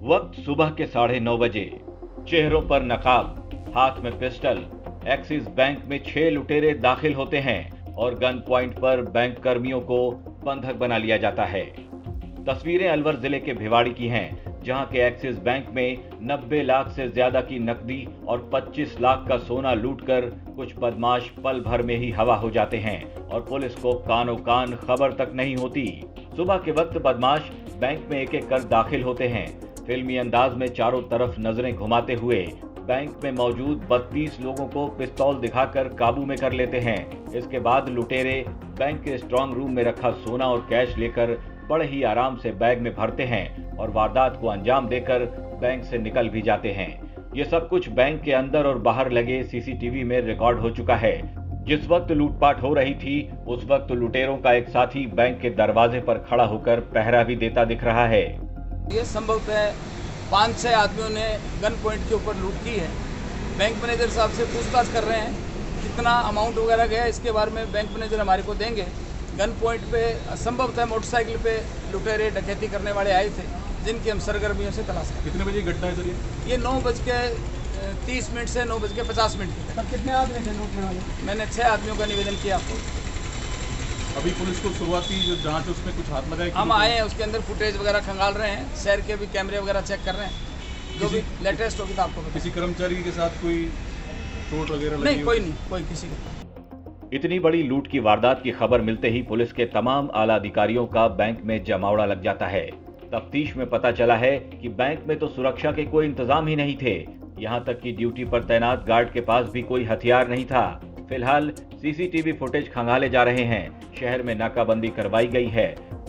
वक्त सुबह के 9:30 बजे। चेहरों पर नकाब, हाथ में पिस्टल। एक्सिस बैंक में 6 लुटेरे दाखिल होते हैं और गन पॉइंट पर बैंक कर्मियों को बंधक बना लिया जाता है। तस्वीरें अलवर जिले के भिवाड़ी की हैं, जहां के एक्सिस बैंक में 90 लाख से ज्यादा की नकदी और 25 लाख का सोना लूटकर कुछ बदमाश पल भर में ही हवा हो जाते हैं और पुलिस को कानो कान खबर तक नहीं होती। सुबह के वक्त बदमाश बैंक में एक-एक कर दाखिल होते हैं। फिल्मी अंदाज में चारों तरफ नजरें घुमाते हुए बैंक में मौजूद 32 लोगों को पिस्तौल दिखाकर काबू में कर लेते हैं। इसके बाद लुटेरे बैंक के स्ट्रांग रूम में रखा सोना और कैश लेकर बड़े ही आराम से बैग में भरते हैं और वारदात को अंजाम देकर बैंक से निकल भी जाते हैं। ये सब कुछ बैंक के अंदर और बाहर लगे सीसीटीवी में रिकॉर्ड हो चुका है। जिस वक्त लूटपाट हो रही थी उस वक्त लुटेरों का एक साथी बैंक के दरवाजे पर खड़ा होकर पहरा भी देता दिख रहा है। ये संभवतः 5-6 आदमियों ने गन पॉइंट के ऊपर लूट की है। बैंक मैनेजर साहब से पूछताछ कर रहे हैं, कितना अमाउंट वगैरह गया इसके बारे में बैंक मैनेजर हमारे को देंगे। गन पॉइंट पे संभवतः मोटरसाइकिल पे लुटेरे डकैती करने वाले आए थे, जिनकी हम सरगर्मियों से तलाश कर। कितने बजे घटना है सर ये 9:30 से 9:50 की। कितने आदमी थे लूटने वाले? मैंने 6 आदमियों का निवेदन किया आपको। अभी पुलिस को शुरुआती जो जांच है उसमें कुछ हाथ लगाए? हम आए हैं, उसके अंदर फुटेज वगैरह खंगाल रहे हैं, शहर के भी कैमरे वगैरह चेक कर रहे हैं। जो भी लेटेस्ट होगी तो आपको बताएं। किसी कर्मचारी के साथ कोई चोट वगैरह नहीं, कोई नहीं, कोई किसी को। इतनी बड़ी लूट की वारदात की खबर मिलते ही पुलिस के तमाम आला अधिकारियों का बैंक में जमावड़ा लग जाता है। तफ्तीश में पता चला है कि बैंक में तो सुरक्षा के कोई इंतजाम ही नहीं थे। यहाँ तक कि ड्यूटी पर तैनात गार्ड के पास भी कोई हथियार नहीं था। फिलहाल सीसीटीवी फुटेज खंगाले जा रहे हैं। शहर में नाकाबंदी करवाई गई है।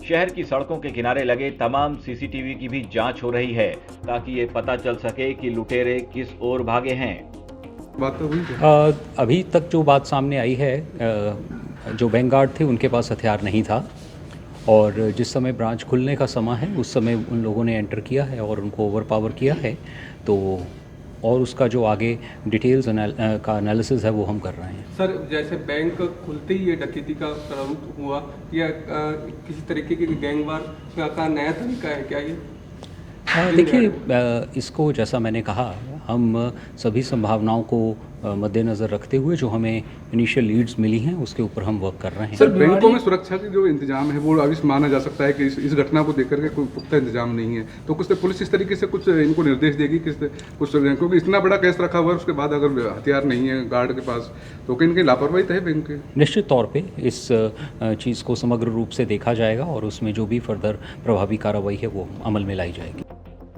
शहर की सड़कों के किनारे लगे तमाम सीसीटीवी की भी जांच हो रही है ताकि ये पता चल सके कि लुटेरे किस ओर भागे हैं। बात तो हुई अभी तक जो बात सामने आई है, जो बैंक गार्ड थे उनके पास हथियार नहीं था और जिस समय ब्रांच खुलने का समय है उस समय उन लोगों ने एंटर किया है और उनको ओवरपावर किया है। तो और उसका जो आगे डिटेल्स का एनालिसिस है वो हम कर रहे हैं। सर, जैसे बैंक खुलते ही ये डकैती का प्रारंभ हुआ या किसी तरीके की गैंगवार का नया तरीका है क्या ये? देखिए, इसको जैसा मैंने कहा, हम सभी संभावनाओं को मद्देनज़र रखते हुए जो हमें इनिशियल लीड्स मिली हैं उसके ऊपर हम वर्क कर रहे हैं। सर, बैंकों में सुरक्षा की जो इंतजाम है वो अभी माना जा सकता है कि इस घटना को देख करके कोई पुख्ता इंतजाम नहीं है, तो कुछ पुलिस इस तरीके से कुछ इनको निर्देश देगी कि कुछ क्योंकि इतना बड़ा केस रखा हुआ है उसके बाद अगर हथियार नहीं है गार्ड के पास तो कहीं कहीं लापरवाही तो है बैंक की। निश्चित तौर पे इस चीज़ को समग्र रूप से देखा जाएगा और उसमें जो भी फर्दर प्रभावी कार्रवाई है वो अमल में लाई जाएगी।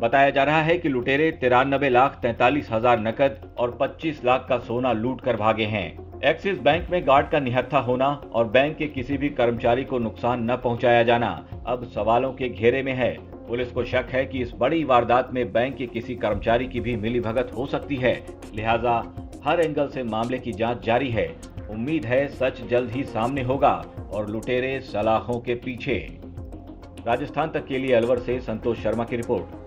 बताया जा रहा है कि लुटेरे 93,43,000 नकद और 25 लाख का सोना लूट कर भागे हैं। एक्सिस बैंक में गार्ड का निहत्था होना और बैंक के किसी भी कर्मचारी को नुकसान न पहुंचाया जाना अब सवालों के घेरे में है। पुलिस को शक है कि इस बड़ी वारदात में बैंक के किसी कर्मचारी की भी मिलीभगत हो सकती है। लिहाजा हर एंगल से मामले की जांच जारी है। उम्मीद है सच जल्द ही सामने होगा और लुटेरे सलाखों के पीछे। राजस्थान तक के लिए अलवर से संतोष शर्मा की रिपोर्ट।